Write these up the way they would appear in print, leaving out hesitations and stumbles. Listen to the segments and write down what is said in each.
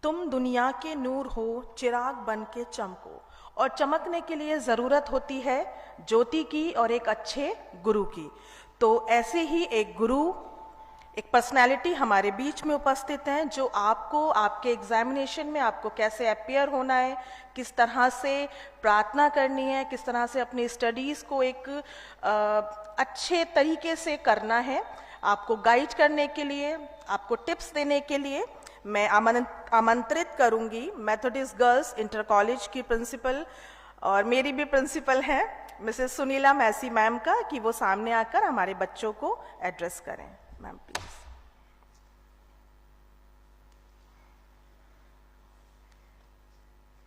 तुम दुनिया के नूर हो, चिराग बन के चमको। और चमकने के लिए ज़रूरत होती है ज्योति की और एक अच्छे गुरु की। तो ऐसे ही एक गुरु, एक पर्सनैलिटी हमारे बीच में उपस्थित हैं, जो आपको आपके एग्जामिनेशन में आपको कैसे अपियर होना है, किस तरह से प्रार्थना करनी है, किस तरह से अपनी स्टडीज़ को एक अच्छे तरीके से करना है, आपको गाइड करने के लिए, आपको टिप्स देने के लिए मैं आमंत्रित करूंगी मेथोडिस्ट गर्ल्स इंटर कॉलेज की प्रिंसिपल और मेरी भी प्रिंसिपल हैं मिसेस सुनीला मैसी मैम का, कि वो सामने आकर हमारे बच्चों को एड्रेस करें। Ma'am please.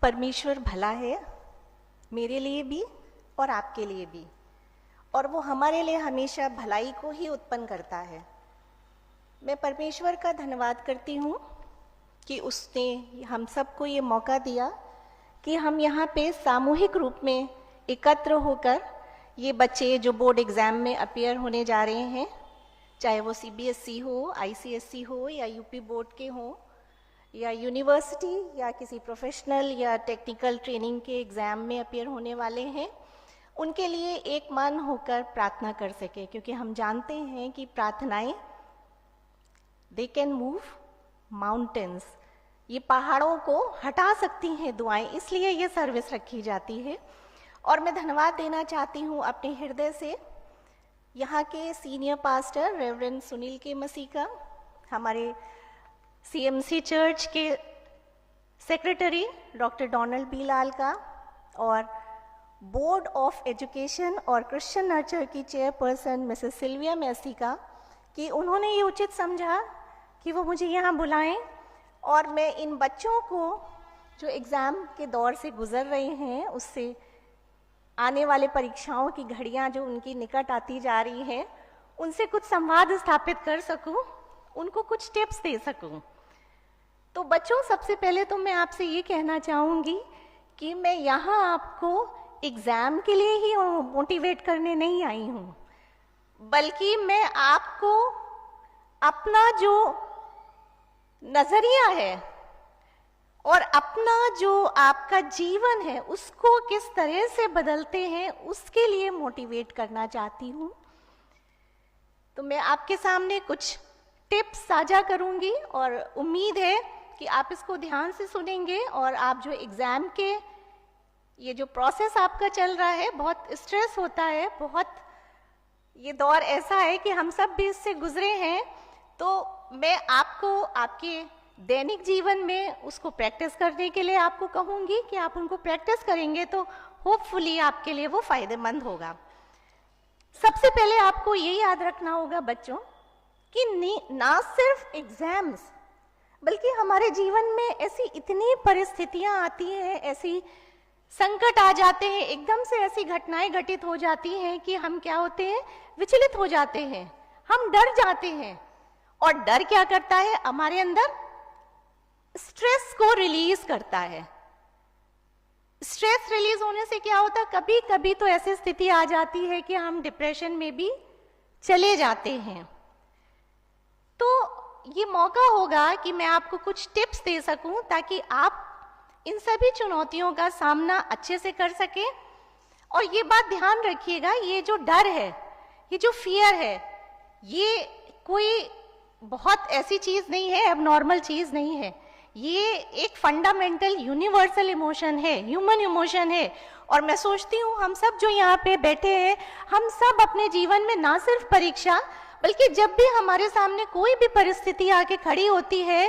परमेश्वर भला है, मेरे लिए भी और आपके लिए भी, और वो हमारे लिए हमेशा भलाई को ही उत्पन्न करता है। मैं परमेश्वर का धन्यवाद करती हूँ कि उसने हम सबको ये मौका दिया कि हम यहाँ पे सामूहिक रूप में एकत्र होकर ये बच्चे जो बोर्ड एग्ज़ाम में अपीयर होने जा रहे हैं, चाहे वो CBSE हो, ICSE हो या यूपी बोर्ड के हों या यूनिवर्सिटी या किसी प्रोफेशनल या टेक्निकल ट्रेनिंग के एग्ज़ाम में अपीयर होने वाले हैं, उनके लिए एक मन होकर प्रार्थना कर सके। क्योंकि हम जानते हैं कि प्रार्थनाएं दे कैन मूव माउंटेन्स, ये पहाड़ों को हटा सकती हैं दुआएं, इसलिए ये सर्विस रखी जाती है। और मैं धन्यवाद देना चाहती हूँ अपने हृदय से यहाँ के सीनियर पास्टर रेवरेंड सुनील के मसीह का, हमारे CMC चर्च के सेक्रेटरी डॉक्टर डोनाल्ड बी लाल का, और बोर्ड ऑफ एजुकेशन और क्रिश्चियन नर्चर की चेयरपर्सन मिसेस सिल्विया मैसी का, कि उन्होंने ये उचित समझा कि वो मुझे यहाँ बुलाएं और मैं इन बच्चों को जो एग्ज़ाम के दौर से गुजर रहे हैं, उससे आने वाले परीक्षाओं की घड़ियाँ जो उनकी निकट आती जा रही हैं, उनसे कुछ संवाद स्थापित कर सकूं, उनको कुछ टिप्स दे सकूं। तो बच्चों, सबसे पहले तो मैं आपसे ये कहना चाहूँगी कि मैं यहाँ आपको एग्ज़ाम के लिए ही मोटिवेट करने नहीं आई हूँ, बल्कि मैं आपको अपना जो नज़रिया है और अपना जो आपका जीवन है उसको किस तरह से बदलते हैं, उसके लिए मोटिवेट करना चाहती हूँ। तो मैं आपके सामने कुछ टिप्स साझा करूँगी और उम्मीद है कि आप इसको ध्यान से सुनेंगे और आप जो एग्ज़ाम के ये जो प्रोसेस आपका चल रहा है, बहुत स्ट्रेस होता है, बहुत ये दौर ऐसा है कि हम सब भी इससे गुजरे हैं, तो मैं आपको आपके दैनिक जीवन में उसको प्रैक्टिस करने के लिए आपको कहूँगी कि आप उनको प्रैक्टिस करेंगे तो होपफुली आपके लिए वो फायदेमंद होगा। सबसे पहले आपको ये याद रखना होगा बच्चों कि ना सिर्फ एग्जाम्स, बल्कि हमारे जीवन में ऐसी इतनी परिस्थितियां आती हैं, ऐसी संकट आ जाते हैं, एकदम से ऐसी घटनाएं घटित हो जाती हैं कि हम क्या होते हैं, विचलित हो जाते हैं, हम डर जाते हैं। और डर क्या करता है, हमारे अंदर स्ट्रेस को रिलीज करता है। स्ट्रेस रिलीज होने से क्या होता है, कभी कभी तो ऐसी स्थिति आ जाती है कि हम डिप्रेशन में भी चले जाते हैं। तो ये मौका होगा कि मैं आपको कुछ टिप्स दे सकूं ताकि आप इन सभी चुनौतियों का सामना अच्छे से कर सकें। और ये बात ध्यान रखिएगा, ये जो डर है, ये जो फियर है, ये कोई बहुत ऐसी चीज नहीं है, एबनॉर्मल चीज नहीं है, ये एक फंडामेंटल यूनिवर्सल इमोशन है, ह्यूमन इमोशन है। और मैं सोचती हूँ हम सब जो यहाँ पे बैठे हैं, हम सब अपने जीवन में ना सिर्फ परीक्षा, बल्कि जब भी हमारे सामने कोई भी परिस्थिति आके खड़ी होती है,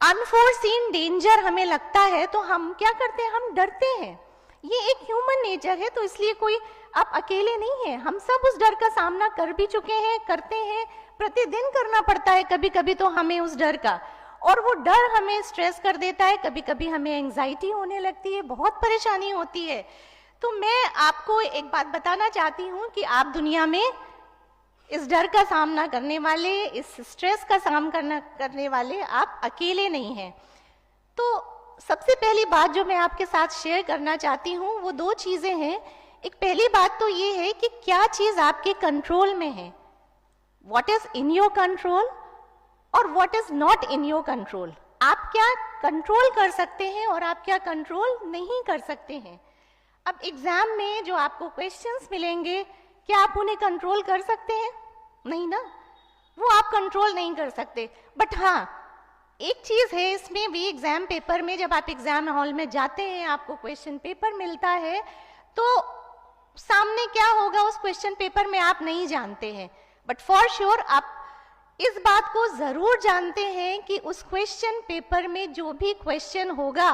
अनफोर्सीन डेंजर हमें लगता है, तो हम क्या करते हैं, हम डरते हैं। ये एक ह्यूमन नेचर है, तो इसलिए कोई आप अकेले नहीं है, हम सब उस डर का सामना कर भी चुके हैं, करते हैं, प्रतिदिन करना पड़ता है कभी कभी तो हमें उस डर का, और वो डर हमें स्ट्रेस कर देता है, कभी कभी हमें एंजाइटी होने लगती है, बहुत परेशानी होती है। तो मैं आपको एक बात बताना चाहती हूँ कि आप दुनिया में इस डर का सामना करने वाले, इस स्ट्रेस का सामना करने वाले आप अकेले नहीं हैं। तो सबसे पहली बात जो मैं आपके साथ शेयर करना चाहती हूँ वो दो चीजें हैं। एक पहली बात तो ये है कि क्या चीज आपके कंट्रोल में है, what is in your control और what is not in your control. आप क्या कंट्रोल कर सकते हैं और आप क्या कंट्रोल नहीं कर सकते हैं। अब एग्जाम में जो आपको क्वेश्चंस मिलेंगे, क्या आप उन्हें कंट्रोल कर सकते हैं? नहीं ना, वो आप कंट्रोल नहीं कर सकते। बट हाँ, एक चीज है इसमें भी, एग्जाम पेपर में जब आप एग्जाम हॉल में जाते हैं, आपको क्वेश्चन पेपर मिलता है, तो सामने क्या होगा उस क्वेश्चन पेपर में आप नहीं जानते हैं, बट फॉर श्योर आप इस बात को जरूर जानते हैं कि उस क्वेश्चन पेपर में जो भी क्वेश्चन होगा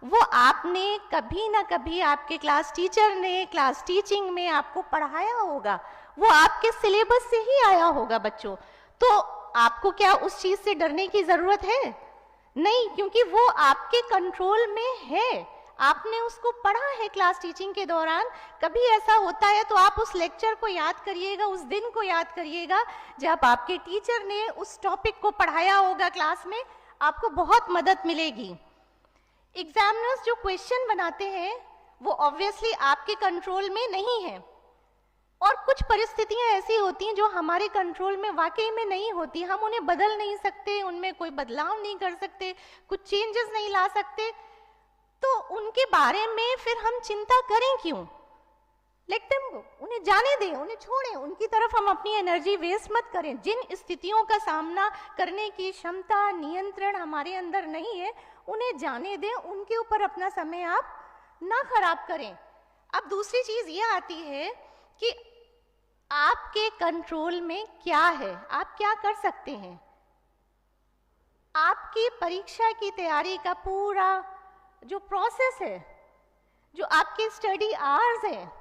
वो आपने कभी ना कभी आपके क्लास टीचर ने क्लास टीचिंग में आपको पढ़ाया होगा, वो आपके सिलेबस से ही आया होगा बच्चों। तो आपको क्या उस चीज से डरने की जरूरत है? नहीं, क्योंकि वो आपके कंट्रोल में है, आपने उसको पढ़ा है क्लास टीचिंग के दौरान। कभी ऐसा होता है तो आप उस लेक्चर को याद करिएगा, उस दिन को याद करिएगा जब आपके टीचर ने उस टॉपिक को पढ़ाया होगा क्लास में, आपको बहुत मदद मिलेगी। एग्जामिनर्स जो क्वेश्चन बनाते हैं वो ऑब्वियसली आपके कंट्रोल में नहीं है, और कुछ परिस्थितियां ऐसी होती हैं जो हमारे कंट्रोल में वाकई में नहीं होती, हम उन्हें बदल नहीं सकते, उनमें कोई बदलाव नहीं कर सकते, कुछ चेंजेस नहीं ला सकते, तो उनके बारे में फिर हम चिंता करें क्यों? लेट देम गो, उन्हें जाने दें, उन्हें छोड़ें, उनकी तरफ हम अपनी एनर्जी वेस्ट मत करें। जिन स्थितियों का सामना करने की क्षमता, नियंत्रण हमारे अंदर नहीं है, उन्हें जाने दें, उनके ऊपर अपना समय आप ना खराब करें। अब दूसरी चीज ये आती है कि आपके कंट्रोल में क्या है, आप क्या कर सकते हैं। आपकी परीक्षा की तैयारी का पूरा जो प्रोसेस है, जो आपके स्टडी आवर्स है,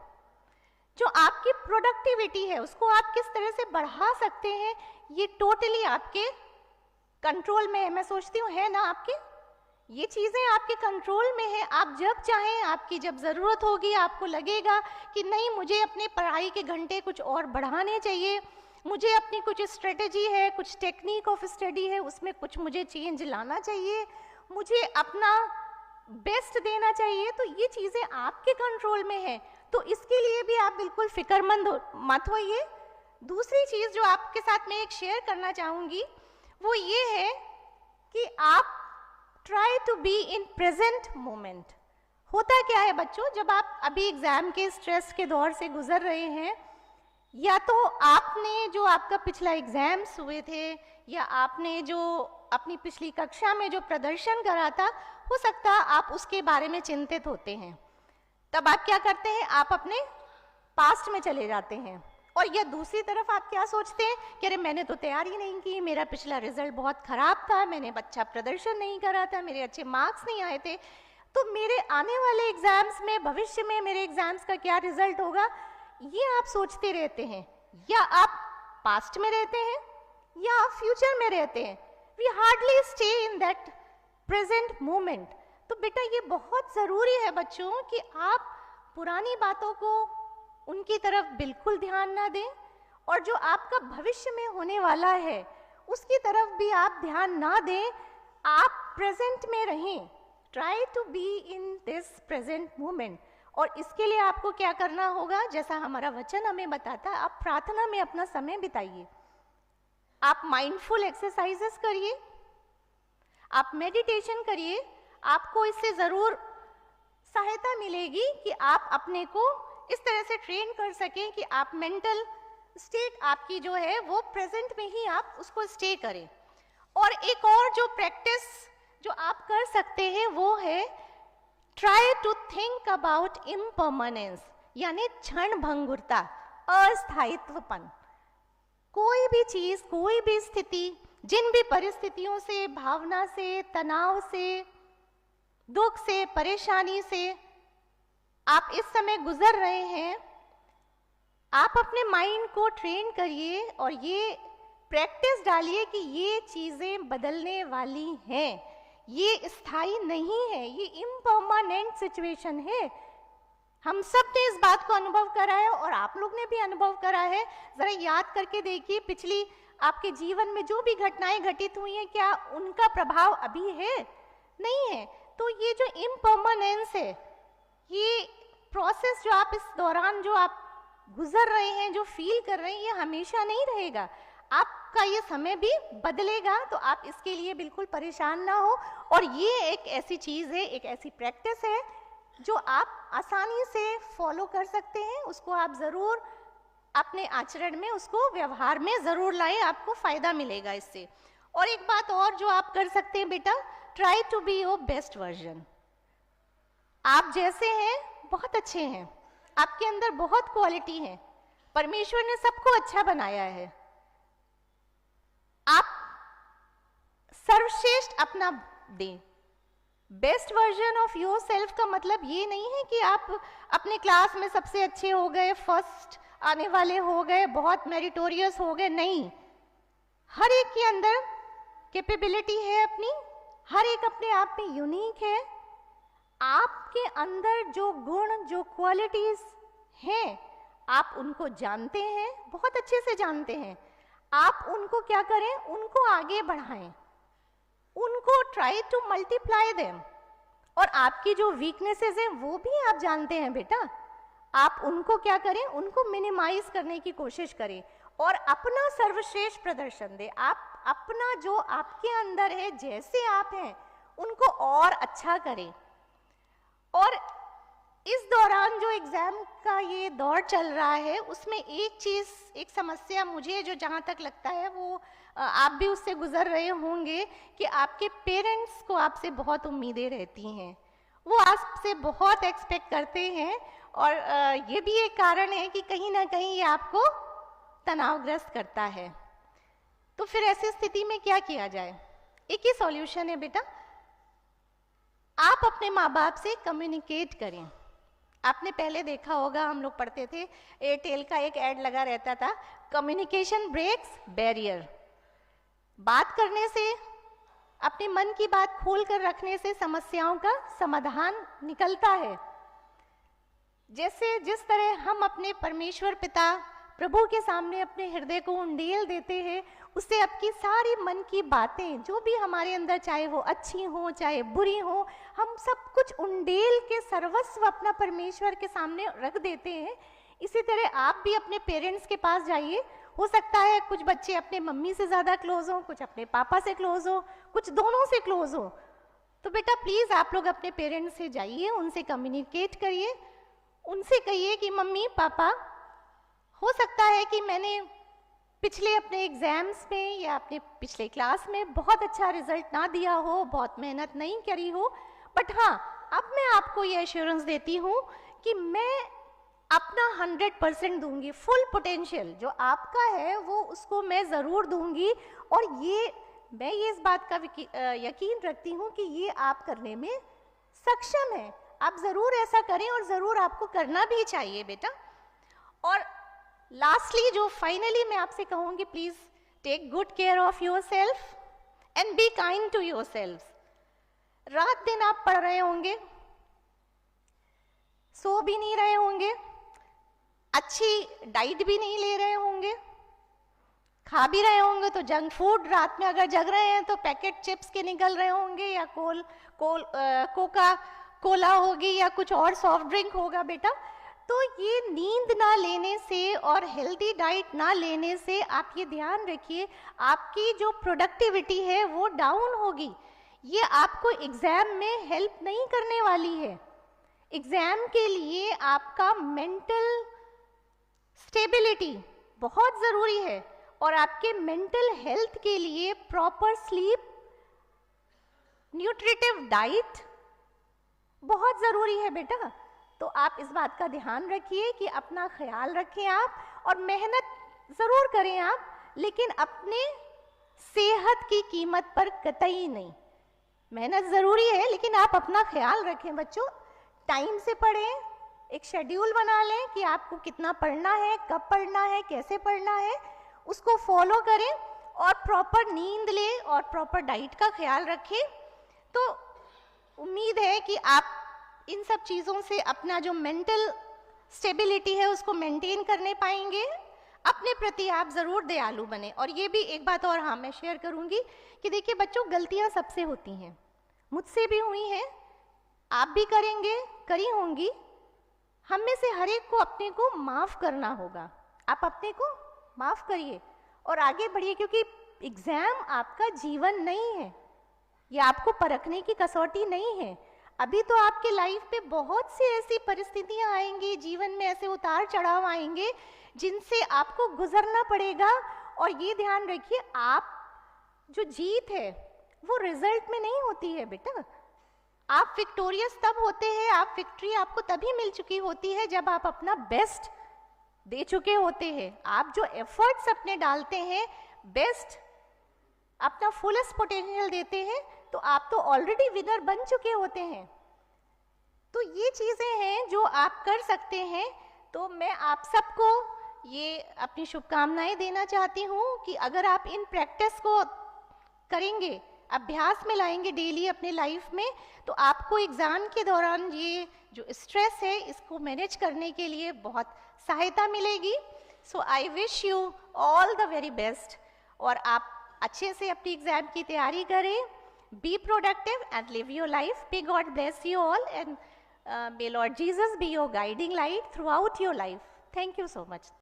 जो आपकी प्रोडक्टिविटी है, उसको आप किस तरह से बढ़ा सकते हैं, ये टोटली आपके कंट्रोल में है। मैं सोचती हूँ है ना, आपके ये चीजें आपके कंट्रोल में है। आप जब चाहें, आपकी जब जरूरत होगी, आपको लगेगा कि नहीं मुझे अपने पढ़ाई के घंटे कुछ और बढ़ाने चाहिए, मुझे अपनी कुछ स्ट्रेटेजी है, कुछ टेक्निक ऑफ स्टडी है, उसमें कुछ मुझे चेंज लाना चाहिए, मुझे अपना बेस्ट देना चाहिए, तो ये चीजें आपके कंट्रोल में है। तो इसके लिए भी आप बिल्कुल फिक्रमंद मत होइए। दूसरी चीज जो आपके साथ मैं एक शेयर करना चाहूंगी वो ये है कि आप try to be in present moment. होता क्या है बच्चों, जब आप अभी एग्जाम के स्ट्रेस के दौर से गुजर रहे हैं, या तो आपने जो आपका पिछला एग्जाम्स हुए थे, या आपने जो अपनी पिछली कक्षा में जो प्रदर्शन करा था, हो सकता आप उसके बारे में चिंतित होते हैं। तब आप क्या करते हैं, आप अपने पास्ट में चले जाते हैं। और या दूसरी तरफ आप क्या सोचते हैं कि अरे मैंने तो तैयारी नहीं की, मेरा पिछला रिजल्ट बहुत खराब था, मैंने अच्छा प्रदर्शन नहीं करा था, मेरे अच्छे मार्क्स नहीं आए थे, तो मेरे आने वाले एग्जाम्स में, भविष्य में मेरे एग्जाम्स का क्या रिजल्ट होगा, ये आप सोचते रहते हैं। या आप पास्ट में रहते हैं या आप फ्यूचर में रहते हैं। We hardly stay in that present moment. तो बेटा ये बहुत जरूरी है बच्चों कि आप पुरानी बातों को, उनकी तरफ बिल्कुल ध्यान ना दें, और जो आपका भविष्य में होने वाला है उसकी तरफ भी आप ध्यान ना दें। आप प्रेजेंट में रहें, try to be in this present moment. और इसके लिए आपको क्या करना होगा, जैसा हमारा वचन हमें बताता है, आप प्रार्थना में अपना समय बिताइए, आप माइंडफुल एक्सरसाइजेस करिए, आप मेडिटेशन करिए। आपको इससे जरूर सहायता मिलेगी कि आप अपने को इस तरह से ट्रेन कर सकें कि आप मेंटल स्टेट आपकी जो है वो प्रेजेंट में ही आप उसको स्टे करें। और एक और जो प्रैक्टिस जो आप कर सकते हैं वो है try to think about impermanence, यानी क्षण भंगुरता, अस्थायित्वपन। कोई भी चीज, कोई भी स्थिति, जिन भी परिस्थितियों से, भावना से, तनाव से, दुख से, परेशानी से आप इस समय गुजर रहे हैं, आप अपने माइंड को ट्रेन करिए और ये प्रैक्टिस डालिए कि ये चीजें बदलने वाली हैं, ये स्थायी नहीं है, ये इम्परमानेंट सिचुएशन है। हम सब ने इस बात को अनुभव करा है और आप लोग ने भी अनुभव करा है। जरा याद करके देखिए, पिछली आपके जीवन में जो भी घटनाएं घटित हुई हैं, क्या उनका प्रभाव अभी है? नहीं है। तो ये जो इम्परमानेंस है, ये प्रोसेस जो आप इस दौरान जो आप गुजर रहे हैं, जो फील कर रहे हैं, ये हमेशा नहीं रहेगा। आप आपका ये समय भी बदलेगा, तो आप इसके लिए बिल्कुल परेशान ना हो। और ये एक ऐसी चीज है, एक ऐसी प्रैक्टिस है जो आप आसानी से फॉलो कर सकते हैं। उसको आप जरूर अपने आचरण में, उसको व्यवहार में जरूर लाएं, आपको फायदा मिलेगा इससे। और एक बात और जो आप कर सकते हैं बेटा, try to be your best version. आप जैसे हैं बहुत अच्छे हैं, आपके अंदर बहुत क्वालिटी है, परमेश्वर ने सबको अच्छा बनाया है। आप सर्वश्रेष्ठ अपना दें। Best version of your self का मतलब ये नहीं है कि आप अपने क्लास में सबसे अच्छे हो गए, फर्स्ट आने वाले हो गए, बहुत मेरिटोरियस हो गए, नहीं। हर एक के अंदर कैपेबिलिटी है अपनी, हर एक अपने आप में यूनिक है। आपके अंदर जो गुण, जो क्वालिटीज हैं, आप उनको जानते हैं, बहुत अच्छे से जानते हैं। आप उनको क्या करें, उनको आगे बढ़ाएं, उनको ट्राई टू मल्टीप्लाई देम। और आपकी जो वीकनेसेस हैं वो भी आप जानते हैं बेटा, आप उनको क्या करें, उनको मिनिमाइज करने की कोशिश करें और अपना सर्वश्रेष्ठ प्रदर्शन दें। आप अपना जो आपके अंदर है, जैसे आप हैं, उनको और अच्छा करें। और इस दौरान जो एग्जाम का ये दौर चल रहा है, उसमें एक चीज, एक समस्या मुझे जो जहाँ तक लगता है, वो आप भी उससे गुजर रहे होंगे कि आपके पेरेंट्स को आपसे बहुत उम्मीदें रहती हैं, वो आपसे बहुत एक्सपेक्ट करते हैं। और ये भी एक कारण है कि कहीं ना कहीं ये आपको तनावग्रस्त करता है। तो फिर ऐसी स्थिति में क्या किया जाए? एक ही सॉल्यूशन है बेटा, आप अपने माँ बाप से कम्युनिकेट करें। आपने पहले देखा होगा, हम लोग पढ़ते थे, एयरटेल का एक ऐड लगा रहता था, कम्युनिकेशन ब्रेक्स बैरियर। बात करने से, अपने मन की बात खोल कर रखने से समस्याओं का समाधान निकलता है। जैसे जिस तरह हम अपने परमेश्वर पिता प्रभु के सामने अपने हृदय को उंडेल देते हैं, उससे आपकी सारी मन की बातें जो भी हमारे अंदर, चाहे वो अच्छी हो चाहे बुरी हो, हम सब कुछ उंडेल के सर्वस्व अपना परमेश्वर के सामने रख देते हैं। इसी तरह आप भी अपने पेरेंट्स के पास जाइए। हो सकता है कुछ बच्चे अपने मम्मी से ज़्यादा क्लोज हो, कुछ अपने पापा से क्लोज हो, कुछ दोनों से क्लोज हो। तो बेटा प्लीज़ आप लोग अपने पेरेंट्स से जाइए, उनसे कम्युनिकेट करिए, उनसे कहिए कि मम्मी पापा, हो सकता है कि मैंने पिछले अपने एग्जाम्स में या अपने पिछले क्लास में बहुत अच्छा रिजल्ट ना दिया हो, बहुत मेहनत नहीं करी हो, बट हाँ, अब मैं आपको ये एश्योरेंस देती हूँ कि मैं अपना 100% दूंगी, फुल पोटेंशियल जो आपका है वो उसको मैं ज़रूर दूंगी। और मैं ये इस बात का यकीन रखती हूँ कि ये आप करने में सक्षम है। आप ज़रूर ऐसा करें और ज़रूर आपको करना भी चाहिए बेटा। और लास्टली जो फाइनली मैं आपसे कहूँगी, please take good care of yourself and be kind to yourself. रात दिन आप पढ़ रहे होंगे, सो भी नहीं रहे होंगे, अच्छी डाइट भी नहीं ले रहे होंगे, खा भी रहे होंगे तो जंक फूड, रात में अगर जग रहे हैं तो पैकेट चिप्स के निकल रहे होंगे, या कोका कोला होगी या कुछ और सॉफ्ट ड्रिंक होगा बेटा। तो ये नींद ना लेने से और हेल्दी डाइट ना लेने से आप ये ध्यान रखिए, आपकी जो प्रोडक्टिविटी है वो डाउन होगी। ये आपको एग्जाम में हेल्प नहीं करने वाली है। एग्जाम के लिए आपका मेंटल स्टेबिलिटी बहुत ज़रूरी है, और आपके मेंटल हेल्थ के लिए प्रॉपर स्लीप, न्यूट्रिटिव डाइट बहुत ज़रूरी है बेटा। तो आप इस बात का ध्यान रखिए कि अपना ख्याल रखें आप, और मेहनत ज़रूर करें आप, लेकिन अपने सेहत की कीमत पर कतई नहीं। मेहनत ज़रूरी है लेकिन आप अपना ख्याल रखें बच्चों। टाइम से पढ़ें, एक शेड्यूल बना लें कि आपको कितना पढ़ना है, कब पढ़ना है, कैसे पढ़ना है, उसको फॉलो करें और प्रॉपर नींद लें और प्रॉपर डाइट का ख्याल रखें। तो उम्मीद है कि आप इन सब चीज़ों से अपना जो मेंटल स्टेबिलिटी है उसको मेंटेन करने पाएंगे। अपने प्रति आप ज़रूर दयालु बने। और ये भी एक बात और हाँ मैं शेयर करूँगी कि देखिए बच्चों, गलतियाँ सबसे होती हैं, मुझसे भी हुई हैं, आप भी करेंगे, करी होंगी। हम में से हर एक को अपने को माफ़ करना होगा। आप अपने को माफ़ करिए और आगे बढ़िए, क्योंकि एग्जाम आपका जीवन नहीं है, ये आपको परखने की कसौटी नहीं है। अभी तो आपके लाइफ पे बहुत सी ऐसी परिस्थितियां आएंगी, जीवन में ऐसे उतार चढ़ाव आएंगे जिनसे आपको गुजरना पड़ेगा। और ये ध्यान रखिए, आप जो जीत है वो रिजल्ट में नहीं होती है बेटा। आप विक्टोरियस तब होते हैं, आप विक्ट्री आपको तभी मिल चुकी होती है जब आप अपना बेस्ट दे चुके होते हैं। आप जो एफर्ट्स अपने डालते हैं, बेस्ट अपना फुलेस्ट पोटेंशियल देते हैं, तो आप तो ऑलरेडी विनर बन चुके होते हैं। तो ये चीजें हैं जो आप कर सकते हैं। तो मैं आप सबको ये अपनी शुभकामनाएं देना चाहती हूँ कि अगर आप इन प्रैक्टिस को करेंगे, अभ्यास में लाएंगे डेली अपने लाइफ में, तो आपको एग्जाम के दौरान ये जो स्ट्रेस है इसको मैनेज करने के लिए बहुत सहायता मिलेगी। So I wish you all the very best, और आप अच्छे से अपनी एग्जाम की तैयारी करें। Be productive and live your life. May god bless you all and may Lord Jesus be your guiding light throughout your life. Thank you so much.